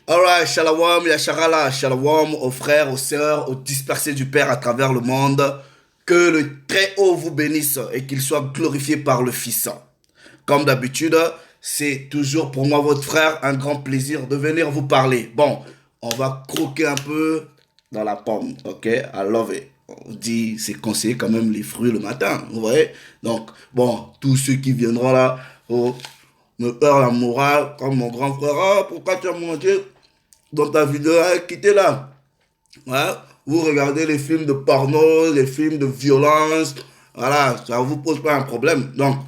Alright, shalom, yasharala, shalom aux frères, aux sœurs, aux dispersés du Père à travers le monde. Que le Très-Haut vous bénisse et qu'il soit glorifié par le Fils. Comme d'habitude, c'est toujours pour moi, votre frère, un grand plaisir de venir vous parler. Bon, on va croquer un peu dans la pomme, ok? I love it. On dit, c'est conseillé quand même les fruits le matin, vous voyez? Donc, bon, tous ceux qui viendront là, oh, me perdre la morale, comme mon grand frère, ah, pourquoi tu as mangé dans ta vidéo, hein, quittez-la. Ouais. Vous regardez les films de porno, les films de violence, voilà, ça vous pose pas un problème. Donc,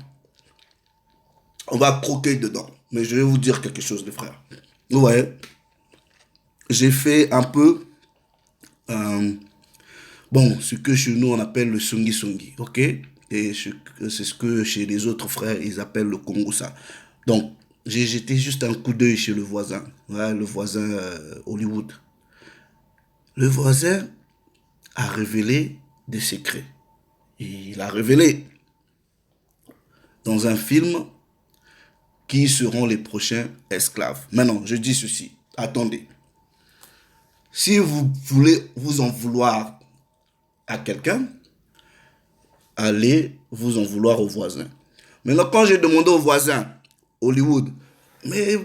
on va croquer dedans. Mais je vais vous dire quelque chose, les frères. Vous voyez, j'ai fait un peu, euh, bon, ce que chez nous on appelle le sungi sungi, ok? Et c'est ce que chez les autres frères ils appellent le Kongosa. Donc, j'ai jeté juste un coup d'œil chez le voisin, ouais, le voisin Hollywood. Le voisin a révélé des secrets. Il a révélé dans un film qui seront les prochains esclaves. Maintenant, je dis ceci. Attendez. Si vous voulez vous en vouloir à quelqu'un, allez vous en vouloir au voisin. Maintenant, quand j'ai demandé au voisin, Hollywood, mais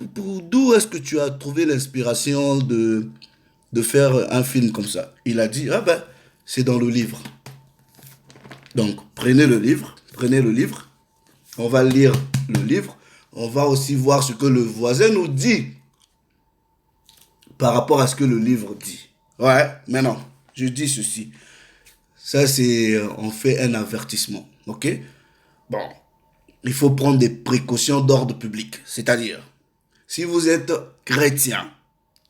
d'où est-ce que tu as trouvé l'inspiration de faire un film comme ça? Il a dit, ah ben, c'est dans le livre. Donc, prenez le livre, on va lire le livre, on va aussi voir ce que le voisin nous dit par rapport à ce que le livre dit. Ouais, maintenant, je dis ceci. Ça, c'est, on fait un avertissement, ok? Bon, il faut prendre des précautions d'ordre public, c'est-à-dire, si vous êtes chrétien,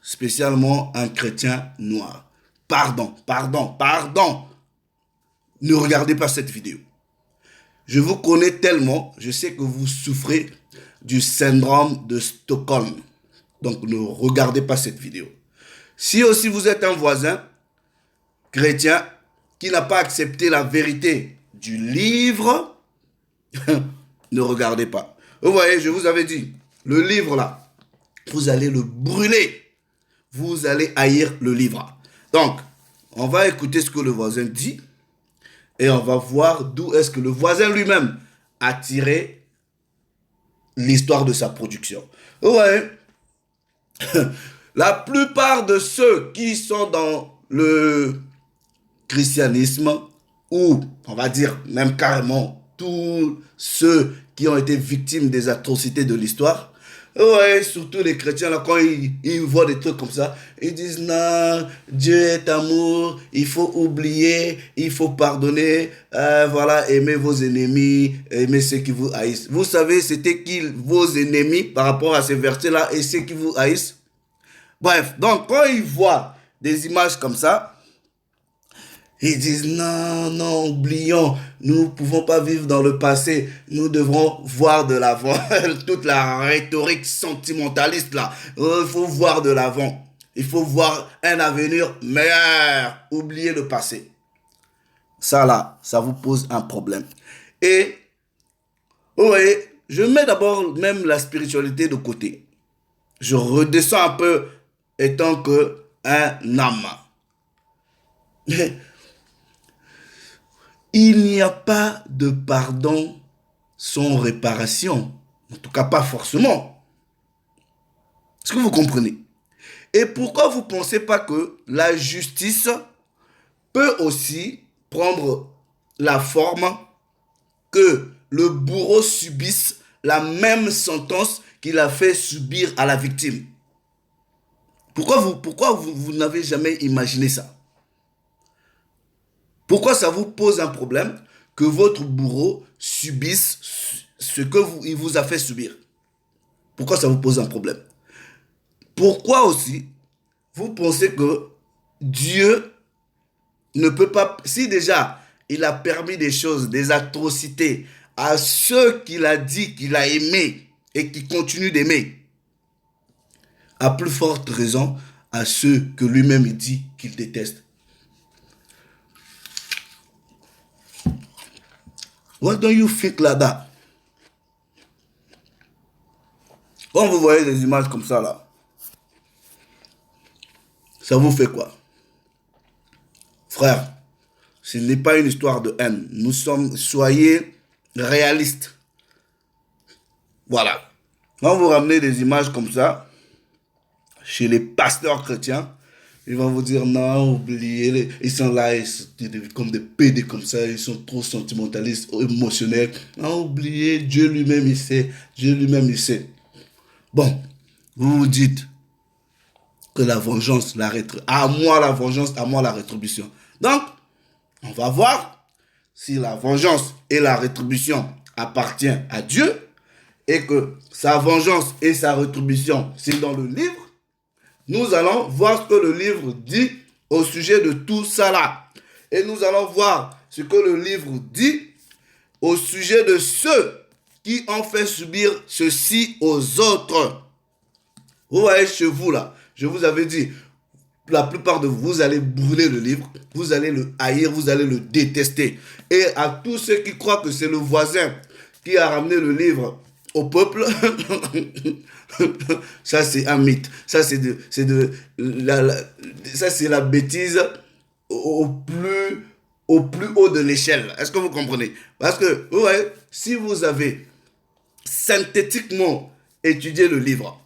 spécialement un chrétien noir, pardon, ne regardez pas cette vidéo. Je vous connais tellement, je sais que vous souffrez du syndrome de Stockholm. Donc ne regardez pas cette vidéo. Si aussi vous êtes un voisin chrétien qui n'a pas accepté la vérité du livre, ne regardez pas. Vous voyez, je vous avais dit, le livre là, vous allez le brûler. Vous allez haïr le livre. Donc, on va écouter ce que le voisin dit et on va voir d'où est-ce que le voisin lui-même a tiré l'histoire de sa production. Ouais, la plupart de ceux qui sont dans le christianisme, ou on va dire même carrément tous ceux qui ont été victimes des atrocités de l'histoire, ouais, surtout les chrétiens, là, quand ils voient des trucs comme ça, ils disent non, Dieu est amour, il faut oublier, il faut pardonner, voilà, aimez vos ennemis, aimez ceux qui vous haïssent. Vous savez, c'était qui vos ennemis par rapport à ces versets-là et ceux qui vous haïssent? Bref, donc quand ils voient des images comme ça, ils disent non, non, oublions, nous ne pouvons pas vivre dans le passé, nous devrons voir de l'avant. Toute la rhétorique sentimentaliste là, il faut voir de l'avant. Il faut voir un avenir meilleur. Oubliez le passé. Ça là, ça vous pose un problème. Et, vous voyez, je mets d'abord même la spiritualité de côté. Je redescends un peu étant que un âme. Mais il n'y a pas de pardon sans réparation. En tout cas, pas forcément. Est-ce que vous comprenez? Et pourquoi vous ne pensez pas que la justice peut aussi prendre la forme que le bourreau subisse la même sentence qu'il a fait subir à la victime? Pourquoi vous n'avez jamais imaginé ça? Pourquoi ça vous pose un problème que votre bourreau subisse ce que il vous a fait subir? Pourquoi ça vous pose un problème? Pourquoi aussi vous pensez que Dieu ne peut pas, si déjà il a permis des choses, des atrocités à ceux qu'il a dit qu'il a aimés et qui continuent d'aimer, à plus forte raison à ceux que lui-même il dit qu'il déteste. Why don't you think like that? Quand vous voyez des images comme ça là, ça vous fait quoi? Frère, ce n'est pas une histoire de haine. Soyez réalistes. Voilà. Quand vous ramenez des images comme ça, chez les pasteurs chrétiens, ils vont vous dire non, oubliez, ils sont là, ils sont comme des pédés comme ça, ils sont trop sentimentalistes, émotionnels. Non, oubliez, Dieu lui-même il sait, Dieu lui-même il sait. Bon, vous vous dites que la vengeance, à moi la vengeance, à moi la rétribution. Donc, on va voir si la vengeance et la rétribution appartiennent à Dieu et que sa vengeance et sa rétribution, c'est dans le livre. Nous allons voir ce que le livre dit au sujet de tout ça là. Et nous allons voir ce que le livre dit au sujet de ceux qui ont fait subir ceci aux autres. Vous voyez chez vous là, je vous avais dit, la plupart de vous, vous allez brûler le livre, vous allez le haïr, vous allez le détester. Et à tous ceux qui croient que c'est le voisin qui a ramené le livre au peuple, ça c'est un mythe. Ça c'est la bêtise au plus haut de l'échelle. Est-ce que vous comprenez? Parce que, ouais, si vous avez synthétiquement étudié le livre,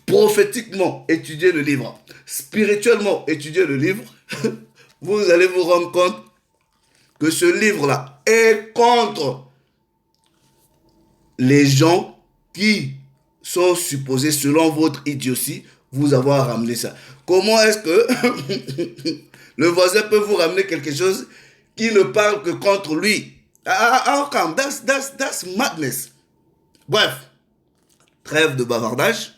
prophétiquement étudier le livre, spirituellement étudier le livre, vous allez vous rendre compte que ce livre-là est contre les gens qui sont supposés, selon votre idiotie, vous avoir ramené ça. Comment est-ce que le voisin peut vous ramener quelque chose qui ne parle que contre lui? How come? That's madness. Bref, trêve de bavardage.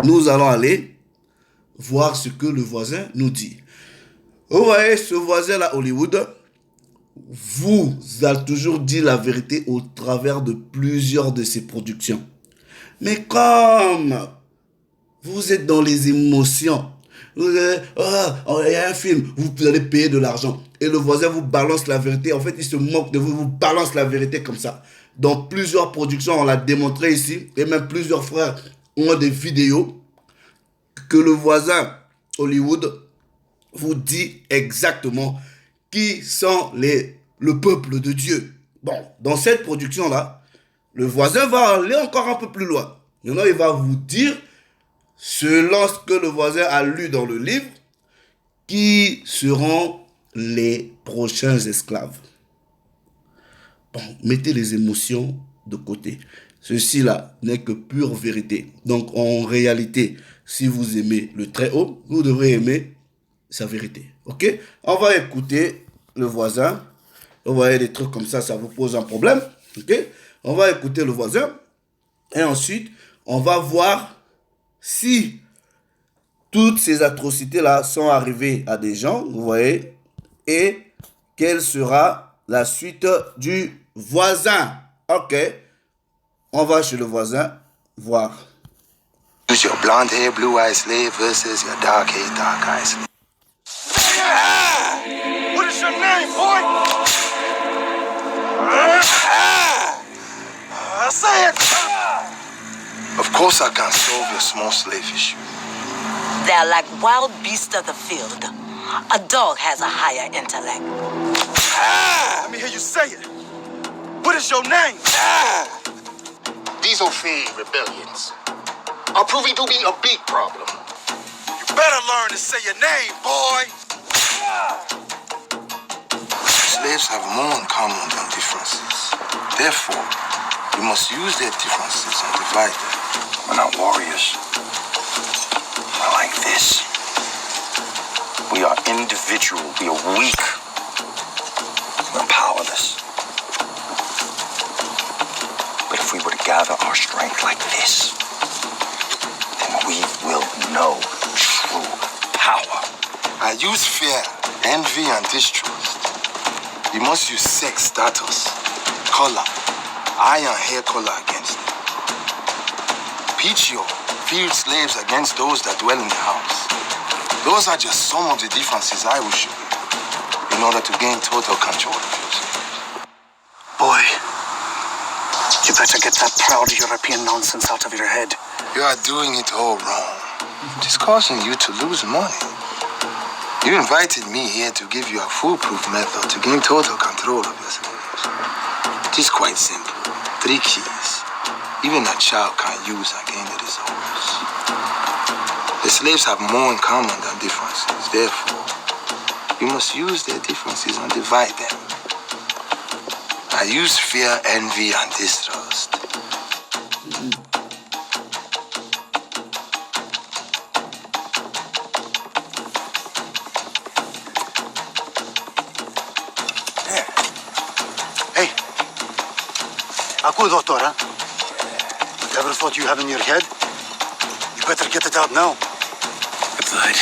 Nous allons aller voir ce que le voisin nous dit. Vous voyez, ce voisin-là, Hollywood, vous a toujours dit la vérité au travers de plusieurs de ses productions. Mais comme vous êtes dans les émotions, vous allez, il y a un film, vous allez payer de l'argent. Et le voisin vous balance la vérité. En fait, il se moque de vous, vous balance la vérité comme ça. Dans plusieurs productions, on l'a démontré ici, et même plusieurs frères ont des vidéos que le voisin Hollywood vous dit exactement qui sont le peuple de Dieu. Bon, dans cette production-là, le voisin va aller encore un peu plus loin. Maintenant, il va vous dire, selon ce que le voisin a lu dans le livre, qui seront les prochains esclaves. Bon, mettez les émotions de côté. Ceci-là n'est que pure vérité. Donc, en réalité, si vous aimez le Très-Haut, vous devrez aimer sa vérité. Ok? On va écouter le voisin. Vous voyez des trucs comme ça vous pose un problème. Ok? On va écouter le voisin. Et ensuite, on va voir si toutes ces atrocités-là sont arrivées à des gens, vous voyez, et quelle sera la suite du voisin. Ok? On va chez le voisin voir. Use your blonde hair, blue eyes slave versus your dark hair, dark eyes slave. Ah! What is your name, boy? Say it! Of course I can't solve your small slave issue. They're like wild beasts of the field. A dog has a higher intellect. Let me hear you say it. What is your name? These Ophi rebellions are proving to be a big problem. You better learn to say your name, boy. Slaves have more in common than differences. Therefore, we must use their differences and divide them. We're not warriors. We're like this. We are individual. We are weak. We're powerless. But if we were to gather our strength like this, then we will know true power. I use fear, envy, and distrust. You must use sex, status, color, eye and hair color against them. Pichio, field slaves against those that dwell in the house. Those are just some of the differences I will show you in order to gain total control of yourself. Boy, you better get that proud European nonsense out of your head. You are doing it all wrong. Just causing you to lose money. You invited me here to give you a foolproof method to gain total control of your slaves. It is quite simple. 3 keys. Even a child can use and gain the results. The slaves have more in common than differences. Therefore, you must use their differences and divide them. I use fear, envy, and distrust. Hey, Aku Doctora, whatever thought you have in your head, you better get it out now. The blood.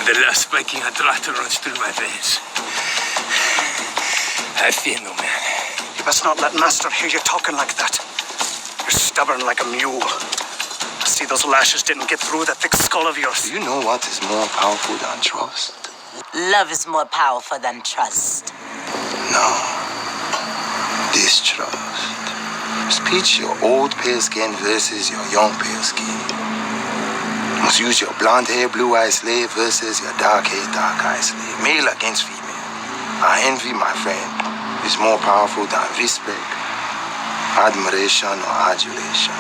The last spiking adrenaline runs through my veins. I feel no man. You best not let Master hear you talking like that. You're stubborn like a mule. I see those lashes didn't get through that thick skull of yours. Do you know what is more powerful than trust? Love is more powerful than trust. No. Distrust. Speech your old pale skin versus your young pale skin. You must use your blonde hair, blue eyed slave versus your dark hair, dark eyed slave. Male against female. Our envy, my friend, is more powerful than respect, admiration, or adulation.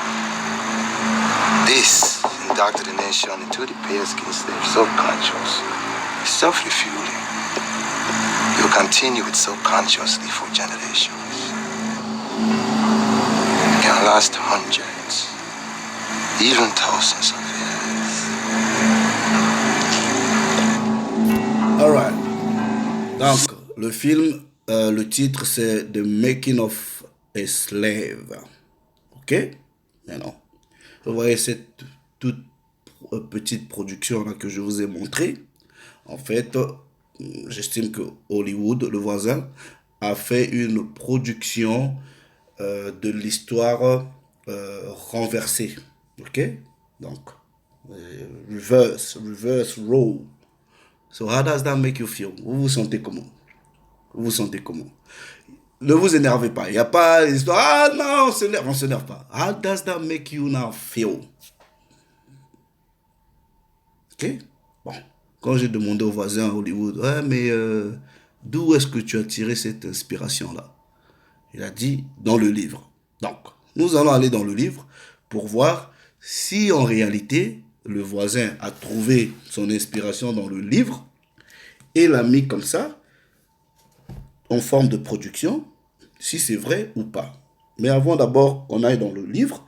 This indoctrination into the pale skin slave subconscious is self-refueling. You'll continue it subconsciously for generations. It can last hundreds, even thousands of years. Alright. Donc, le film, le titre c'est The Making of a Slave. Ok? Maintenant, vous voyez cette toute petite production là que je vous ai montré. En fait, j'estime que Hollywood, le voisin, a fait une production de l'histoire renversée. Ok? Donc, reverse role. So how does that make you feel? Vous vous sentez comment? Vous vous sentez comment? Ne vous énervez pas. Il n'y a pas l'histoire. Ah non, on s'énerve pas. How does that make you now feel? Ok? Bon. Quand j'ai demandé au voisin à Hollywood, ouais, mais d'où est-ce que tu as tiré cette inspiration-là? Il a dit, dans le livre. Donc, nous allons aller dans le livre pour voir si en réalité, le voisin a trouvé son inspiration dans le livre et l'a mis comme ça, en forme de production, si c'est vrai ou pas. Mais avant d'abord qu'on aille dans le livre,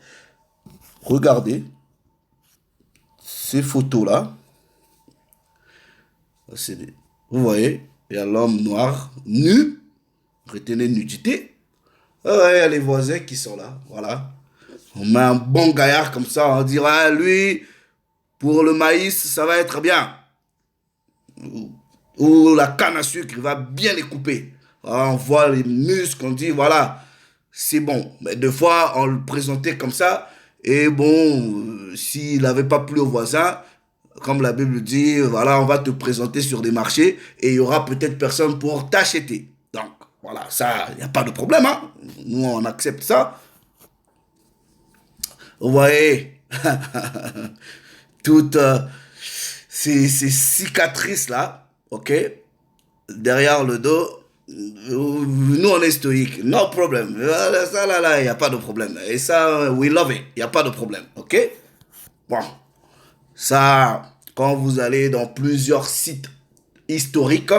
regardez ces photos-là. Vous voyez, il y a l'homme noir nu, retenez nudité. Ouais, il y a les voisins qui sont là, voilà. On met un bon gaillard comme ça, on dit, ouais, lui, pour le maïs, ça va être bien. Ou la canne à sucre, il va bien les couper. On voit les muscles, on dit, voilà, c'est bon. Mais des fois, on le présentait comme ça, et bon, s'il n'avait pas plu au voisin, comme la Bible dit, voilà, on va te présenter sur des marchés, et il y aura peut-être personne pour t'acheter. Donc, voilà, ça, il n'y a pas de problème, hein. Nous, on accepte ça. Vous voyez, toutes ces cicatrices-là, ok, derrière le dos, nous, on est stoïque, no problem. Ça, là, il n'y a pas de problème. Et ça, we love it, il n'y a pas de problème, ok. Bon, ça, quand vous allez dans plusieurs sites historiques,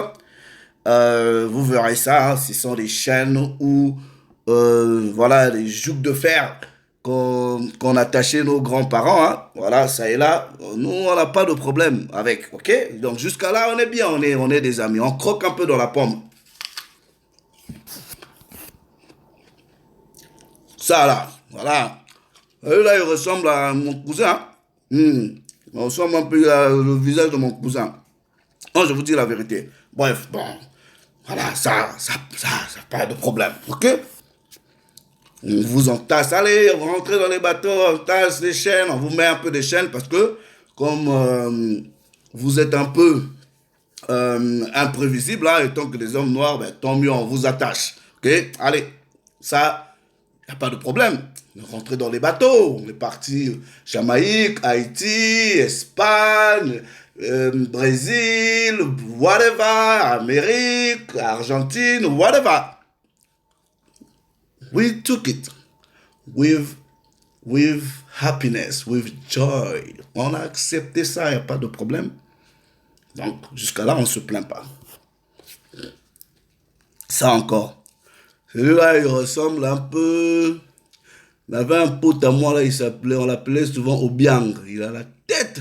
vous verrez ça, hein, ce sont des chaînes où, voilà, des jougs de fer qu'on attachait nos grands-parents, hein. Voilà, ça et là, nous, on n'a pas de problème avec, ok? Donc, jusqu'à là, on est bien, on est des amis. On croque un peu dans la pomme. Ça, là, voilà. Et là, il ressemble à mon cousin. Il ressemble un peu à le visage de mon cousin. Non, je vous dis la vérité. Bref, bon, voilà, ça pas de problème, ok? On vous entasse, allez, vous rentrez dans les bateaux, on tasse les chaînes, on vous met un peu de chaînes parce que comme vous êtes un peu imprévisible, hein, et tant que des hommes noirs, ben, tant mieux, on vous attache. Ok? Allez, ça, il n'y a pas de problème. On est rentré dans les bateaux. On est parti Jamaïque, Haïti, Espagne, Brésil, whatever, Amérique, Argentine, whatever. We took it with happiness, with joy. On a accepté ça, il n'y a pas de problème. Donc, jusqu'à là, on ne se plaint pas. Ça encore. Celui-là, il ressemble un peu... On avait un pote à moi, là, on l'appelait souvent Obiang. Il a la tête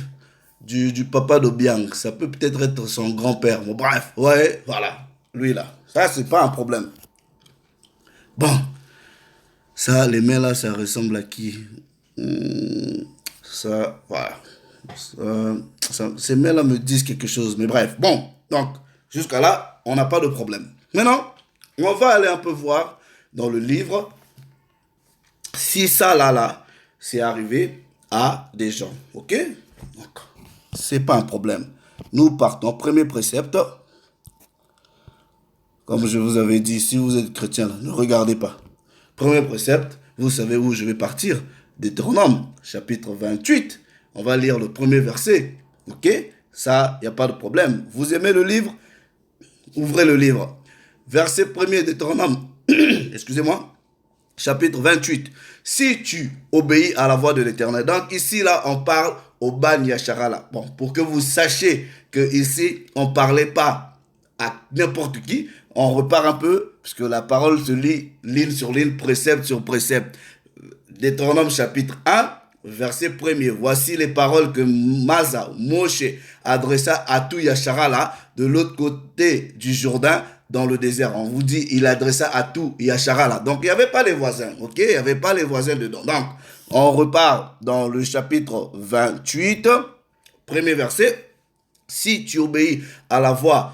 du papa d'Obiang. Ça peut peut-être être son grand-père. Bon, bref, ouais, voilà. Lui, là. Ça, c'est pas un problème. Bon. Ça, les mains, là, ça ressemble à qui? Ça, voilà. Ces mains-là me disent quelque chose. Mais bref, bon. Donc, jusqu'à là, on n'a pas de problème. Maintenant, on va aller un peu voir dans le livre si ça, là, c'est arrivé à des gens. Ok? Donc, c'est pas un problème. Nous partons. Premier précepte. Comme je vous avais dit, si vous êtes chrétien, ne regardez pas. Premier précepte, vous savez où je vais partir? Deutéronome, chapitre 28. On va lire le premier verset. Ok? Ça, il n'y a pas de problème. Vous aimez le livre? Ouvrez le livre. Verset 1er Deutéronome. Excusez-moi. Chapitre 28. Si tu obéis à la voix de l'Éternel. Donc ici, là, on parle au Ban Yasharala. Bon, pour que vous sachiez que ici, on ne parlait pas à n'importe qui. On repart un peu, parce que la parole se lit ligne sur ligne, précepte sur précepte. Deutéronome chapitre 1, verset 1er. Voici les paroles que Moshe adressa à tout Yasharala de l'autre côté du Jourdain, dans le désert. On vous dit, il adressa à tout Yasharala. Donc, il n'y avait pas les voisins, ok? Il n'y avait pas les voisins dedans. Donc, on repart dans le chapitre 28, premier verset. Si tu obéis à la voix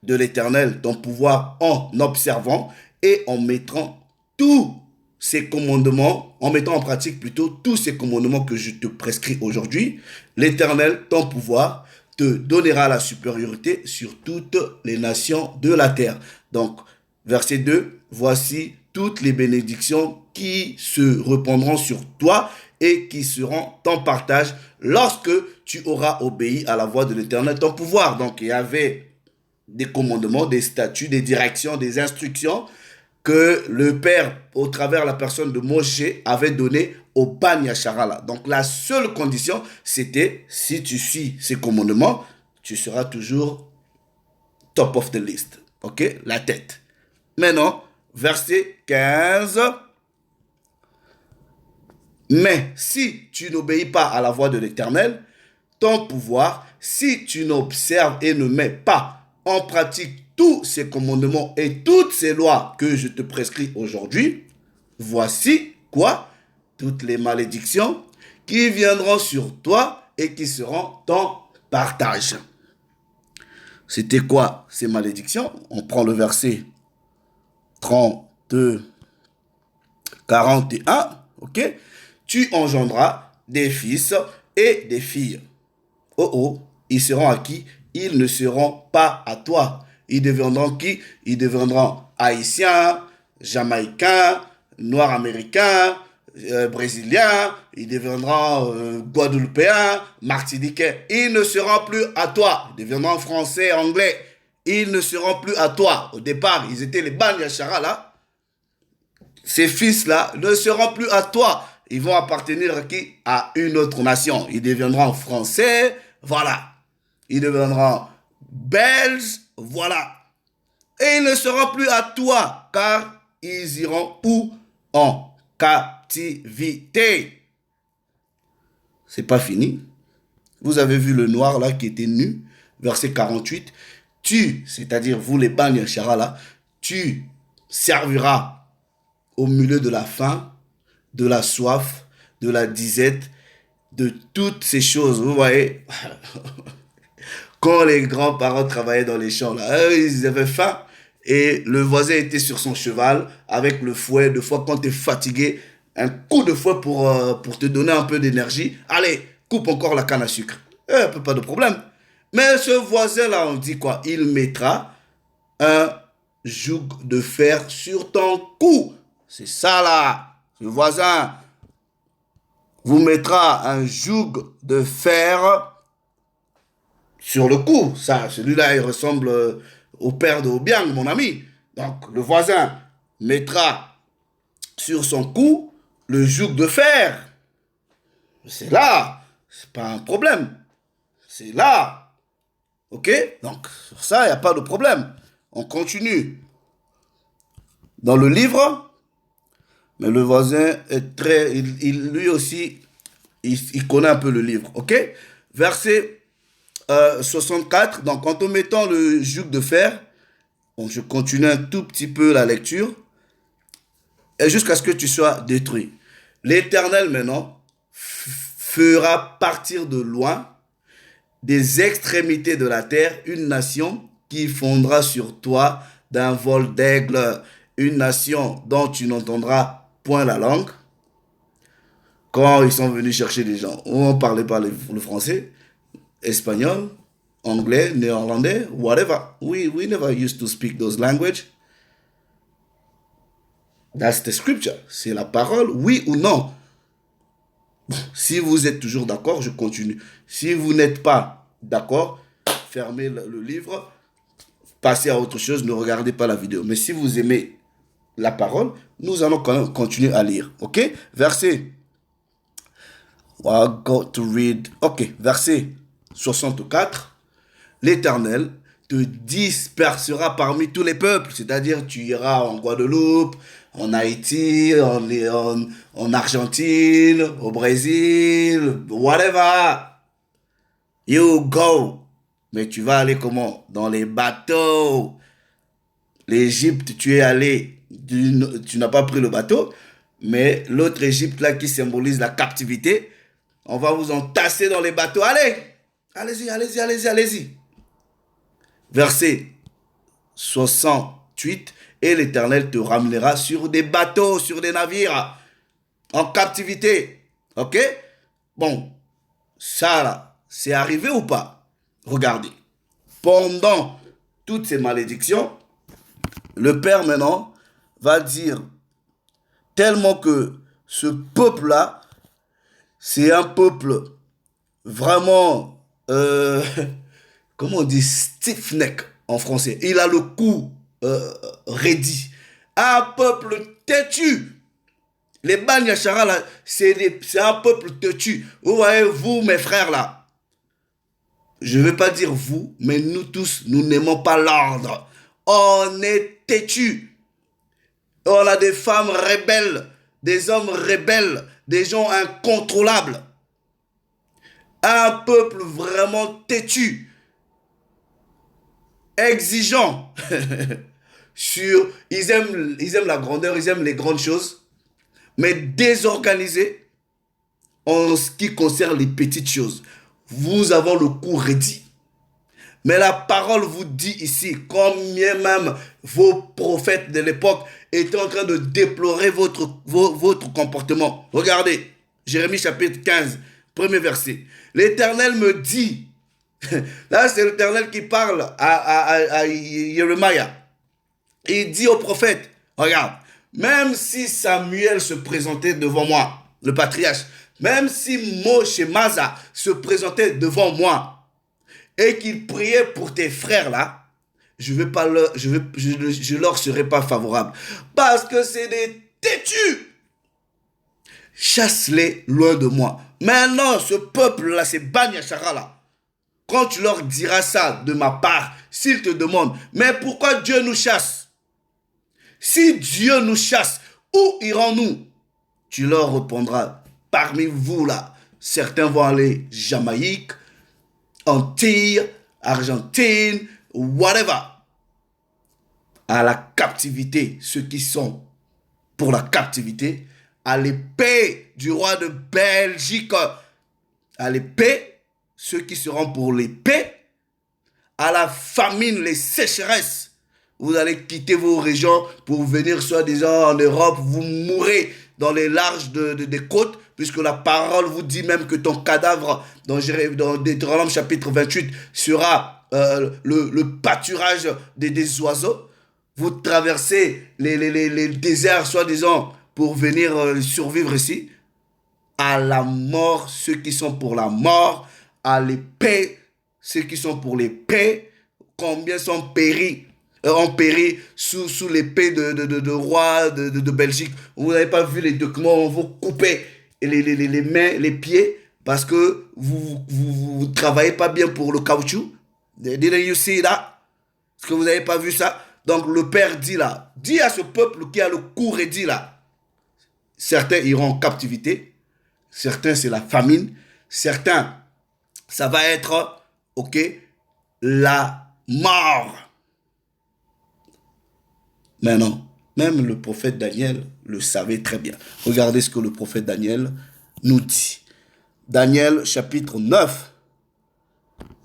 de l'Éternel, ton pouvoir, en observant et en mettant tous ces commandements, en mettant en pratique plutôt tous ces commandements que je te prescris aujourd'hui, l'Éternel, ton pouvoir, te donnera la supériorité sur toutes les nations de la terre. Donc, verset 2, voici toutes les bénédictions qui se répandront sur toi et qui seront ton partage lorsque tu auras obéi à la voix de l'Éternel, ton pouvoir. Donc, il y avait des commandements, des statuts, des directions, des instructions que le Père, au travers la personne de Moshe, avait donné au Ban Yasharala. Donc la seule condition, c'était, si tu suis ces commandements, tu seras toujours top of the list. Ok? La tête. Maintenant, verset 15. Mais si tu n'obéis pas à la voix de l'Éternel, ton pouvoir, si tu n'observes et ne mets pas en pratique tous ces commandements et toutes ces lois que je te prescris aujourd'hui, voici quoi? Toutes les malédictions qui viendront sur toi et qui seront ton partage. C'était quoi ces malédictions? On prend le verset 32, 41, ok? Tu engendras des fils et des filles. Oh oh, ils seront à qui? Ils ne seront pas à toi. Ils deviendront qui? Ils deviendront haïtiens, jamaïcains, noirs américains, brésiliens, ils deviendront guadeloupéens, martiniquais. Ils ne seront plus à toi. Ils deviendront français, anglais. Ils ne seront plus à toi. Au départ, ils étaient les Ban Yashara là. Ces fils-là ne seront plus à toi. Ils vont appartenir à qui? À une autre nation. Ils deviendront français, voilà. Ils deviendront belges, voilà. Et ils ne seront plus à toi, car ils iront où? En captivité. C'est pas fini. Vous avez vu le noir là qui était nu, verset 48. Tu, c'est-à-dire vous les Ban Yashara là, tu serviras au milieu de la faim, de la soif, de la disette, de toutes ces choses. Vous voyez, quand les grands-parents travaillaient dans les champs, là, ils avaient faim et le voisin était sur son cheval avec le fouet. Des fois, quand tu es fatigué, un coup de fouet pour te donner un peu d'énergie. Allez, coupe encore la canne à sucre. Pas de problème. Mais ce voisin-là, on dit quoi? Il mettra un joug de fer sur ton cou. C'est ça là. Le voisin, vous mettra un joug de fer sur le cou. Ça, celui-là, il ressemble au père de Obiang, mon ami. Donc, le voisin mettra sur son cou le joug de fer. C'est là. C'est pas un problème. C'est là. OK? Donc, sur ça, il n'y a pas de problème. On continue. Dans le livre, mais le voisin est très... lui aussi, il connaît un peu le livre. OK? Verset 64. Donc, en te mettant le joug de fer, bon, je continue un tout petit peu la lecture, et jusqu'à ce que tu sois détruit. L'Éternel, maintenant, fera partir de loin, des extrémités de la terre, une nation qui fondra sur toi d'un vol d'aigle, une nation dont tu n'entendras point la langue. Quand ils sont venus chercher des gens, on ne parlait pas le français, espagnol, anglais, néerlandais, whatever. We never used to speak those languages. That's the scripture. C'est la parole, oui ou non. Bon, si vous êtes toujours d'accord, je continue. Si vous n'êtes pas d'accord, fermez le livre, passez à autre chose, ne regardez pas la vidéo. Mais si vous aimez la parole, nous allons quand même continuer à lire. OK? Verset. I'll go to read. OK, verset 64. L'Éternel te dispersera parmi tous les peuples, c'est-à-dire tu iras en Guadeloupe, en Haïti, en Argentine, au Brésil, whatever. You go. Mais tu vas aller comment? Dans les bateaux. L'Égypte, tu es allé, tu n'as pas pris le bateau, mais l'autre Égypte là qui symbolise la captivité, on va vous entasser dans les bateaux. Allez, allez-y, allez-y, allez-y, allez-y. Verset 68. Et l'Éternel te ramènera sur des bateaux, sur des navires, en captivité. OK? Bon, ça là, c'est arrivé ou pas? Regardez. Pendant toutes ces malédictions, le Père maintenant va dire tellement que ce peuple-là, c'est un peuple vraiment, comment on dit, stiff neck en français. Il a le cou raidi. Un peuple têtu. Les Banyashara, là, c'est un peuple têtu. Vous voyez, vous, mes frères, là, je ne vais pas dire vous, mais nous tous, nous n'aimons pas l'ordre. On est têtu. On a des femmes rebelles, des hommes rebelles, des gens incontrôlables. Un peuple vraiment têtu, exigeant. Ils aiment la grandeur, ils aiment les grandes choses, mais désorganisés en ce qui concerne les petites choses. Vous avez le cou raidi. Mais la parole vous dit ici, combien même vos prophètes de l'époque étaient en train de déplorer votre comportement. Regardez, Jérémie chapitre 15, premier verset. L'Éternel me dit, là c'est l'Éternel qui parle à Jérémia. Il dit au prophète, regarde, même si Samuel se présentait devant moi, le patriarche, même si Moshe Maza se présentait devant moi et qu'il priait pour tes frères là, je leur serai pas favorable. Parce que c'est des têtus. Chasse-les loin de moi. Maintenant, ce peuple-là, ces Banyashara là, quand tu leur diras ça de ma part, s'ils te demandent, mais pourquoi Dieu nous chasse? Si Dieu nous chasse, où irons-nous? Tu leur répondras, parmi vous là, certains vont aller Jamaïque, Antilles, Argentine, whatever. À la captivité, ceux qui sont pour la captivité, à l'épée du roi de Belgique, à l'épée, ceux qui seront pour l'épée, à la famine, les sécheresses. Vous allez quitter vos régions pour venir soi-disant en Europe, vous mourrez dans les larges des côtes, puisque la parole vous dit même que ton cadavre, dans Deutéronome chapitre 28, sera le pâturage des oiseaux. Vous traversez les déserts, soi-disant, pour venir survivre ici. à la mort ceux qui sont pour la mort, à l'épée ceux qui sont pour l'épée. Combien sont péris, ont péri sous l'épée de roi de Belgique. Vous n'avez pas vu les documents, on vous couper les mains, les pieds, parce que vous travaillez pas bien pour le caoutchouc. Didn't you see that? Est-ce que vous n'avez pas vu ça? Donc le Père dit là, dit à ce peuple qui a le cou raidi là, certains iront en captivité, certains c'est la famine, certains ça va être, ok, la mort. Mais non, même le prophète Daniel le savait très bien. Regardez ce que le prophète Daniel nous dit. Daniel chapitre 9.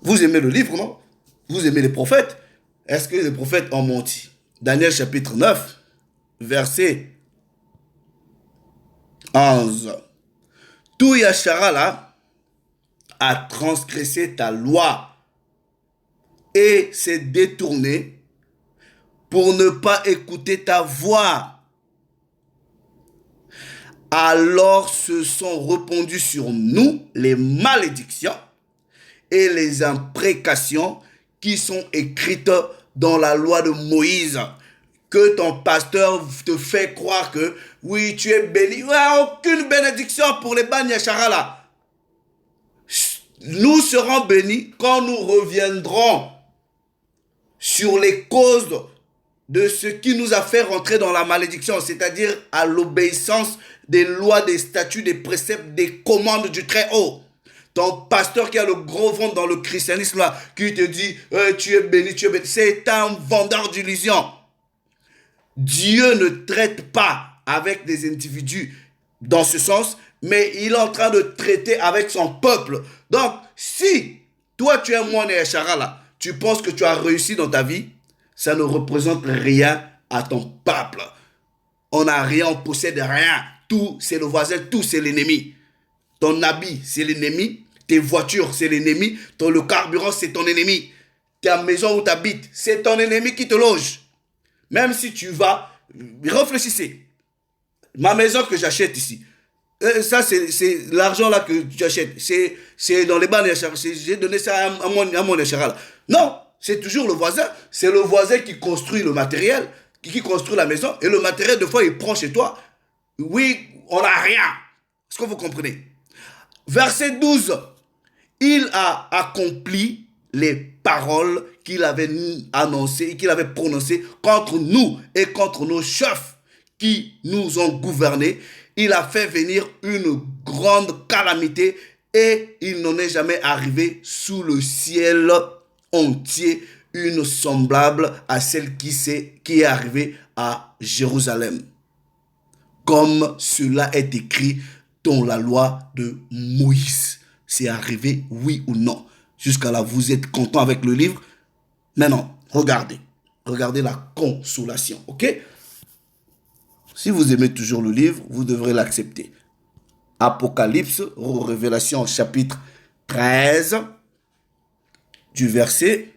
Vous aimez le livre, non? Vous aimez les prophètes? Est-ce que les prophètes ont menti? Daniel chapitre 9, verset 11. Tout Yachara là a transgressé ta loi et s'est détourné pour ne pas écouter ta voix. Alors se sont répandues sur nous les malédictions et les imprécations qui sont écrites dans la loi de Moïse, que ton pasteur te fait croire que oui, tu es béni. Il n'y a aucune bénédiction pour les Bani Yachara là. Nous serons bénis quand nous reviendrons sur les causes de ce qui nous a fait rentrer dans la malédiction, c'est-à-dire à l'obéissance des lois, des statuts, des préceptes, des commandes du Très-Haut. Ton pasteur qui a le gros ventre dans le christianisme là, qui te dit tu es béni, c'est un vendeur d'illusions. Dieu ne traite pas avec des individus dans ce sens, mais il est en train de traiter avec son peuple. Donc, si toi tu es Moine Yachara là, tu penses que tu as réussi dans ta vie, ça ne représente rien à ton peuple. On n'a rien, on possède rien. Tout, c'est le voisin, tout, c'est l'ennemi. Ton habit, c'est l'ennemi. Tes voitures, c'est l'ennemi. Le carburant, c'est ton ennemi. Ta maison où tu habites, c'est ton ennemi qui te loge. Même si tu vas, réfléchissez. Ma maison que j'achète ici, ça, c'est l'argent là que tu achètes. C'est dans les Bani Yachara. J'ai donné ça à mon Yachara. Non, c'est toujours le voisin. C'est le voisin qui construit le matériel, qui construit la maison. Et le matériel, des fois, il prend chez toi. Oui, on n'a rien. Est-ce que vous comprenez? Verset 12. Il a accompli les paroles qu'il avait annoncées, qu'il avait prononcées contre nous et contre nos chefs qui nous ont gouvernés. Il a fait venir une grande calamité et il n'en est jamais arrivé sous le ciel entier une semblable à celle qui est arrivée à Jérusalem. Comme cela est écrit dans la loi de Moïse. C'est arrivé, oui ou non? Jusqu'à là, vous êtes content avec le livre? Maintenant, regardez. Regardez la consolation, ok? Si vous aimez toujours le livre, vous devrez l'accepter. Apocalypse, Révélation chapitre 13, du verset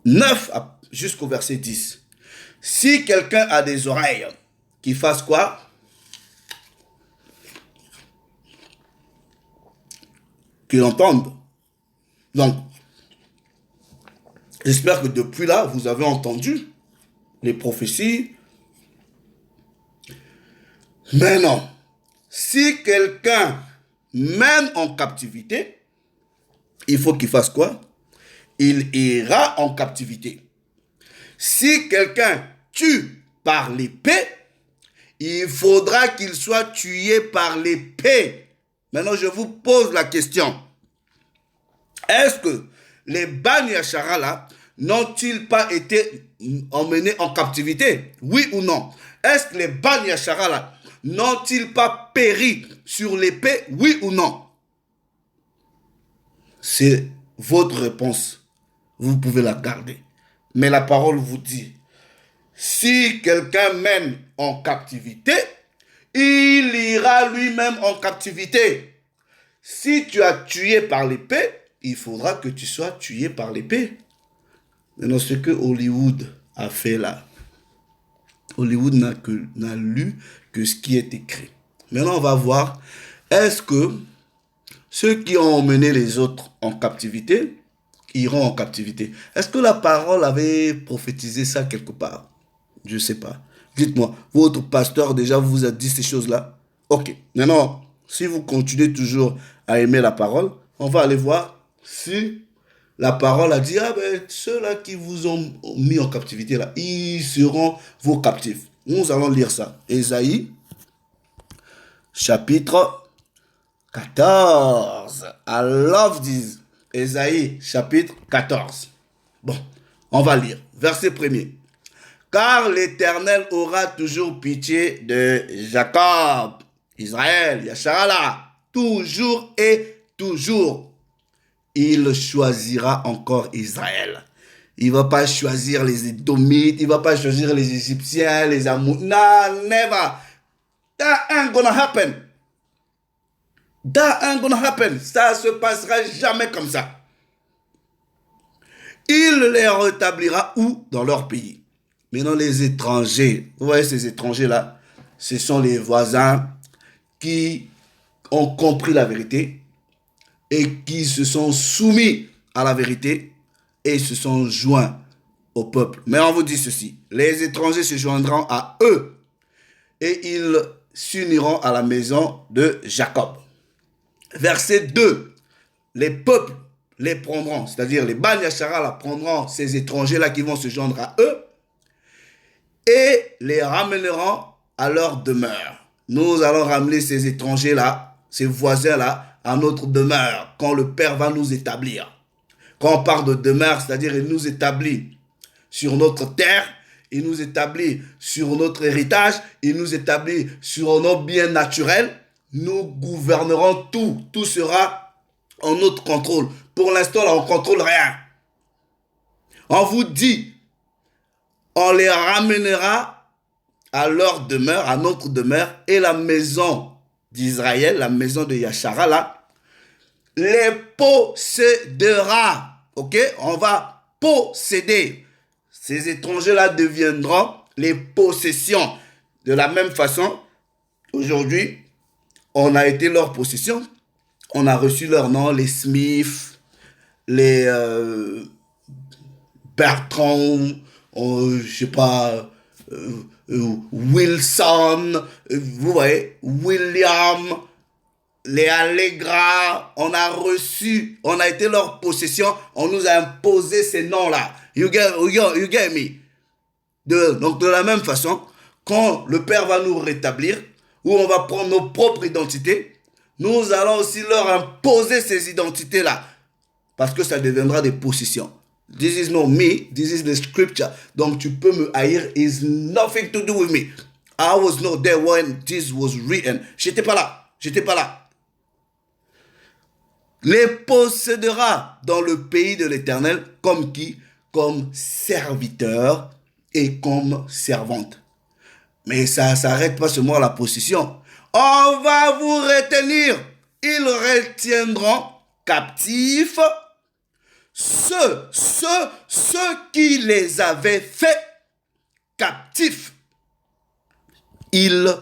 9 jusqu'au verset 10. Si quelqu'un a des oreilles, qu'il fasse quoi? Qu'il entende. Donc, j'espère que depuis là, vous avez entendu les prophéties. Mais non. Si quelqu'un mène en captivité, il faut qu'il fasse quoi? Il ira en captivité. Si quelqu'un tue par l'épée, il faudra qu'il soit tué par l'épée. Maintenant, je vous pose la question. Est-ce que les Bani Yachara là n'ont-ils pas été emmenés en captivité? Oui ou non? Est-ce que les Bani Yachara là n'ont-ils pas péri sur l'épée? Oui ou non? C'est votre réponse. Vous pouvez la garder. Mais la parole vous dit, si quelqu'un mène en captivité, il ira lui-même en captivité. Si tu as tué par l'épée, il faudra que tu sois tué par l'épée. Maintenant, ce que Hollywood a fait là, Hollywood n'a lu que ce qui est écrit. Maintenant, on va voir, est-ce que ceux qui ont emmené les autres en captivité iront en captivité? Est-ce que la parole avait prophétisé ça quelque part? Je ne sais pas. Dites-moi, votre pasteur déjà vous a dit ces choses-là? Ok. Maintenant, si vous continuez toujours à aimer la parole, on va aller voir si la parole a dit, ah ben, ceux-là qui vous ont mis en captivité, là, ils seront vos captifs. Nous allons lire ça. Ésaïe, chapitre 14. I love this. Ésaïe, chapitre 14. Bon, on va lire. Verset 1er. Car l'Éternel aura toujours pitié de Jacob, Israël, Yasharala, toujours et toujours. Il choisira encore Israël. Il ne va pas choisir les Édomites, il ne va pas choisir les Égyptiens, les Amourites. No, never. That ain't gonna happen. That ain't gonna happen. Ça ne se passera jamais comme ça. Il les rétablira où? Dans leur pays. Maintenant, les étrangers, vous voyez ces étrangers-là, ce sont les voisins qui ont compris la vérité et qui se sont soumis à la vérité et se sont joints au peuple. Mais on vous dit ceci, les étrangers se joindront à eux et ils s'uniront à la maison de Jacob. Verset 2, les peuples les prendront, c'est-à-dire les Bani Yashara prendront ces étrangers-là qui vont se joindre à eux et les ramèneront à leur demeure. Nous allons ramener ces étrangers-là, ces voisins-là, à notre demeure, quand le Père va nous établir. Quand on parle de demeure, c'est-à-dire il nous établit sur notre terre, il nous établit sur notre héritage, il nous établit sur nos biens naturels, nous gouvernerons tout. Tout sera en notre contrôle. Pour l'instant, là, on ne contrôle rien. On vous dit, on les ramènera à leur demeure, à notre demeure, et la maison d'Israël, la maison de Yashara, là, les possédera. Ok? On va posséder. Ces étrangers-là deviendront les possessions. De la même façon, aujourd'hui, on a été leur possession. On a reçu leur nom, les Smith, les Bertrand, je sais pas, Wilson, vous voyez, William, les Allegra, on a reçu, on a été leur possession, on nous a imposé ces noms-là. You get me? Donc de la même façon, quand le Père va nous rétablir, où on va prendre nos propres identités, nous allons aussi leur imposer ces identités-là, parce que ça deviendra des possessions. This is not me, this is the scripture. Donc tu peux me haïr, it's nothing to do with me. I was not there when this was written. J'étais pas là. Les possédera dans le pays de l'Éternel comme qui? Comme serviteurs et comme servantes. Mais ça ne s'arrête pas seulement à la possession. On va vous retenir. Ils retiendront captifs ceux qui les avaient fait captifs. Ils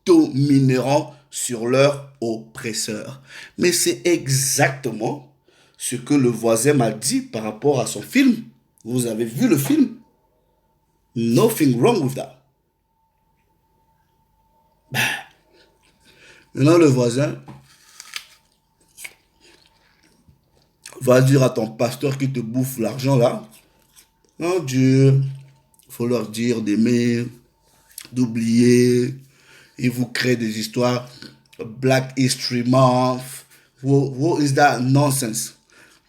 domineront sur leurs oppresseurs. Mais c'est exactement ce que le voisin m'a dit par rapport à son film. Vous avez vu le film? Nothing wrong with that. Maintenant, le voisin va dire à ton pasteur qui te bouffe l'argent là, non Dieu, il faut leur dire d'aimer, d'oublier, ils vous créent des histoires, Black History Month, what is that nonsense?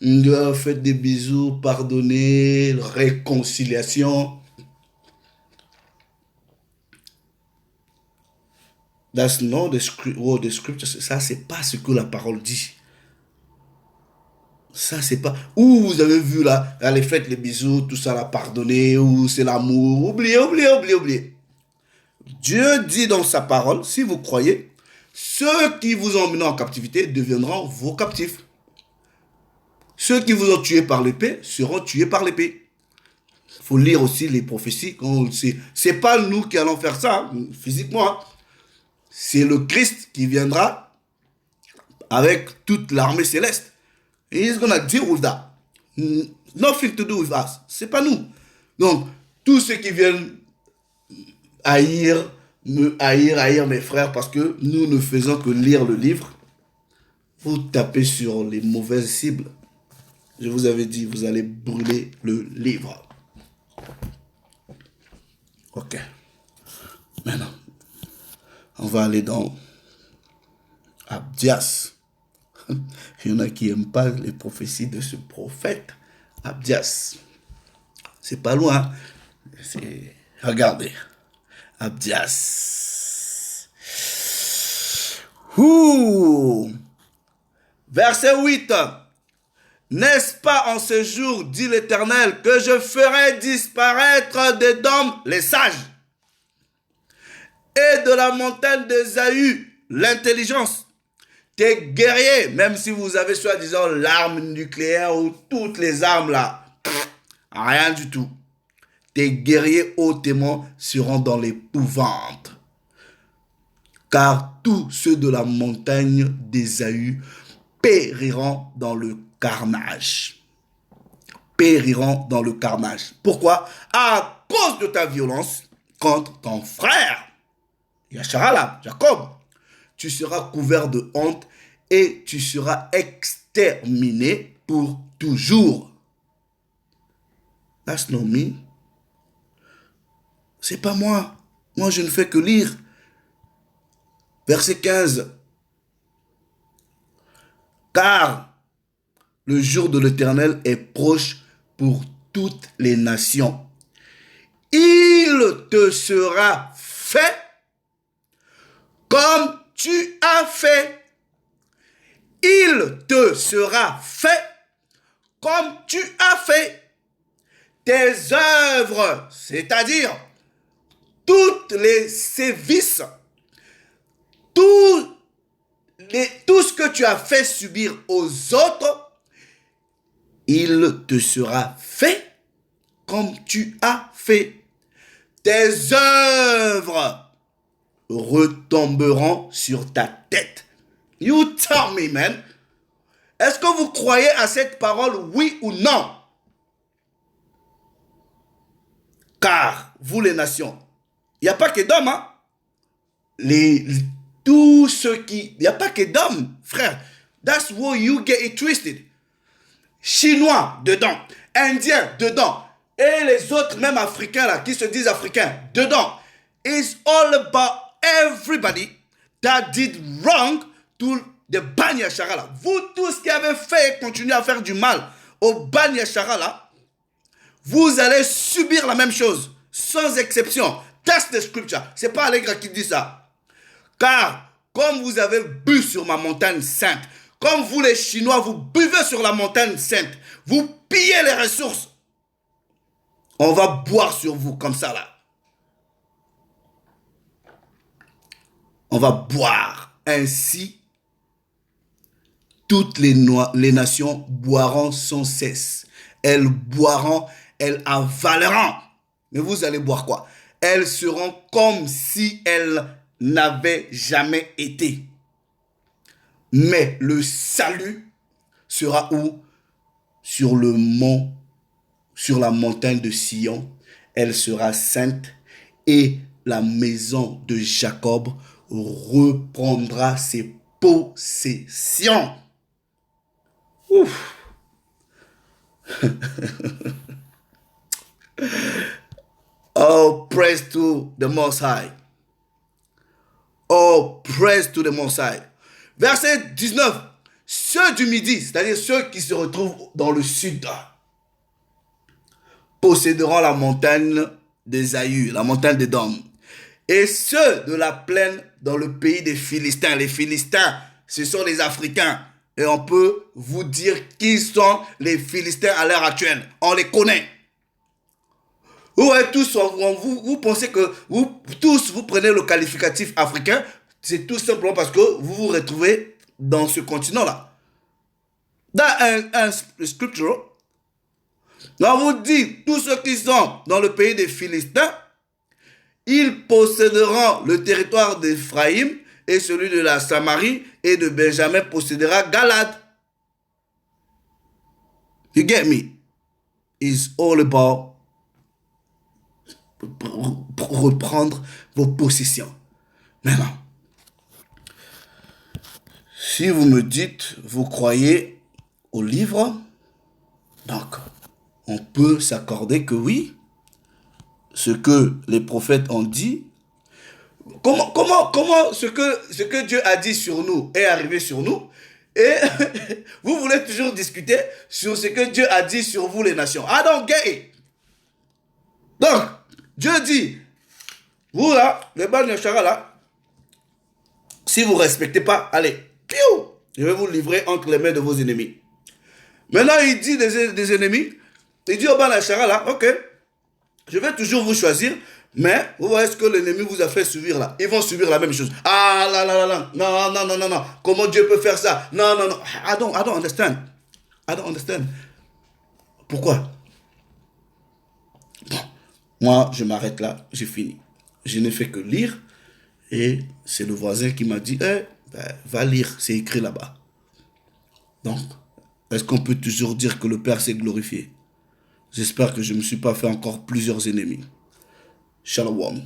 Faites des bisous, pardonnez, réconciliation. That's not the scripture. Ça, c'est pas ce que la parole dit. Ça, c'est pas... Ou vous avez vu là, allez, faites les bisous, tout ça, là, pardonnez, ou c'est l'amour. Oubliez. Dieu dit dans sa parole, si vous croyez, ceux qui vous ont emmenés en captivité deviendront vos captifs. Ceux qui vous ont tués par l'épée seront tués par l'épée. Il faut lire aussi les prophéties. C'est pas nous qui allons faire ça, physiquement. c'est le Christ qui viendra avec toute l'armée céleste. He's gonna deal with that. Nothing to do with us. C'est pas nous. Donc, tous ceux qui viennent haïr mes frères parce que nous ne faisons que lire le livre, vous tapez sur les mauvaises cibles. Je vous avais dit, vous allez brûler le livre. Ok. Maintenant, on va aller dans Abdias. Il y en a qui n'aiment pas les prophéties de ce prophète. Abdias. C'est pas loin. Regardez. Abdias. Ouh. Verset 8. N'est-ce pas en ce jour, dit l'Éternel, que je ferai disparaître d'Édom les sages et de la montagne d'Ésaü l'intelligence. Tes guerriers, même si vous avez soi-disant l'arme nucléaire ou toutes les armes là, rien du tout. Tes guerriers hautement seront dans l'épouvante. Car tous ceux de la montagne d'Ésaü périront dans le carnage. Périront dans le carnage. Pourquoi? À cause de ta violence contre ton frère. Yasharala, Jacob. Tu seras couvert de honte et tu seras exterminé pour toujours. That's not me. C'est pas moi. Moi, je ne fais que lire. Verset 15. Car le jour de l'Éternel est proche pour toutes les nations. Il te sera fait comme tu as fait. Il te sera fait comme tu as fait. Tes œuvres, c'est-à-dire toutes les sévices, tout ce que tu as fait subir aux autres, il te sera fait comme tu as fait. Tes œuvres retomberont sur ta tête. You tell me, man. Est-ce que vous croyez à cette parole, oui ou non? Car, vous les nations, il n'y a pas que d'hommes, hein? Tous ceux qui... Il n'y a pas que d'hommes, frère. That's where you get it twisted. Chinois, dedans. Indiens, dedans. Et les autres, même africains, là, qui se disent africains, dedans. It's all about everybody that did wrong to the Bani Yashara, là. Vous tous qui avez fait et continuez à faire du mal au Bani Yashara, là, vous allez subir la même chose, sans exception. That's the scripture. C'est pas Allegra qui dit ça. Car, comme vous avez bu sur ma montagne sainte, comme vous les Chinois, vous buvez sur la montagne sainte, vous pillez les ressources, on va boire sur vous comme ça là. On va boire. Ainsi, toutes les nations boiront sans cesse. Elles boiront, elles avaleront. Mais vous allez boire quoi? Elles seront comme si elles n'avaient jamais été. Mais le salut sera où? Sur le mont, sur la montagne de Sion. Elle sera sainte et la maison de Jacob reprendra ses possessions. Ouf. Oh, praise to the Most High. Oh, praise to the Most High. Verset 19. Ceux du midi, c'est-à-dire ceux qui se retrouvent dans le sud, posséderont la montagne d'Ésaü, la montagne d'Édom. Et ceux de la plaine dans le pays des Philistins. Les Philistins, ce sont les Africains. Et on peut vous dire qui sont les Philistins à l'heure actuelle. On les connaît. Ouais, tous, vous pensez que vous prenez le qualificatif africain, c'est tout simplement parce que vous vous retrouvez dans ce continent-là. Dans un scripture, on vous dit, tous ceux qui sont dans le pays des Philistins, Ils posséderont le territoire d'Éphraïm et celui de la Samarie, et de Benjamin possédera Galad. You get me? It's all about reprendre vos possessions. Maintenant, si vous me dites, vous croyez au livre, donc on peut s'accorder que oui, ce que les prophètes ont dit, comment ce que Dieu a dit sur nous est arrivé sur nous, et vous voulez toujours discuter sur ce que Dieu a dit sur vous les nations. I don't get it. Donc, Dieu dit, vous là, les Baal Neshara là, si vous ne respectez pas, allez, piou, je vais vous livrer entre les mains de vos ennemis. Maintenant, il dit des ennemis, il dit au Baal Neshara là, ok, je vais toujours vous choisir, mais vous voyez ce que l'ennemi vous a fait subir là. Ils vont subir la même chose. Ah là là là là, non, non, non, non, non, comment Dieu peut faire ça? Non, non, non, I don't understand. I don't understand. Pourquoi? Bon, moi, je m'arrête là, j'ai fini. Je n'ai fait que lire, et c'est le voisin qui m'a dit, va lire, c'est écrit là-bas. Donc, est-ce qu'on peut toujours dire que le Père s'est glorifié? J'espère que je ne me suis pas fait encore plusieurs ennemis. Shalom.